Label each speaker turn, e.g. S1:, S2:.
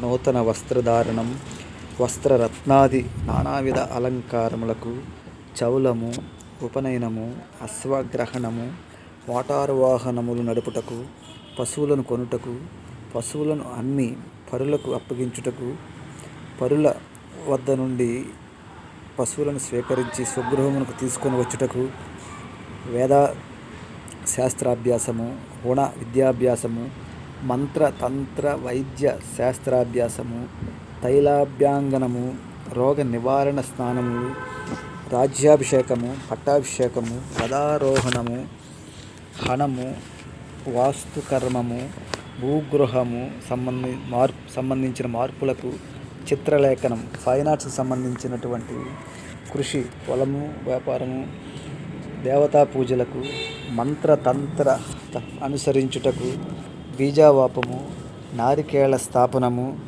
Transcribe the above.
S1: నూతన వస్త్రధారణం, వస్త్రరత్నాది నానావిధ అలంకారములకు, చౌలము, ఉపనయనము, అశ్వగ్రహణము, మోటారు వాహనములు నడుపుటకు, పశువులను కొనుటకు, పశువులను అమ్మి పరులకు అప్పగించుటకు, పరుల వద్ద నుండి పశువులను స్వీకరించి స్వగృహమునకు తీసుకొని వచ్చుటకు, వేద శాస్త్రాభ్యాసము, గుణ విద్యాభ్యాసము, మంత్ర తంత్ర వైద్య శాస్త్రాభ్యాసము, తైలాభ్యాంగనము, రోగ నివారణ స్నానములు, రాజ్యాభిషేకము, పట్టాభిషేకము, గదారోహణము, హనము, వాస్తుకర్మము, భూగృహము సంబంధించిన మార్పులకు, చిత్రలేఖనం, ఫైన్ ఆర్ట్స్కి సంబంధించినటువంటి కృషి, పొలము, వ్యాపారము, దేవతా పూజలకు, మంత్రతంత్ర అనుసరించుటకు, బీజావాపము, నారికేళ స్థాపనము,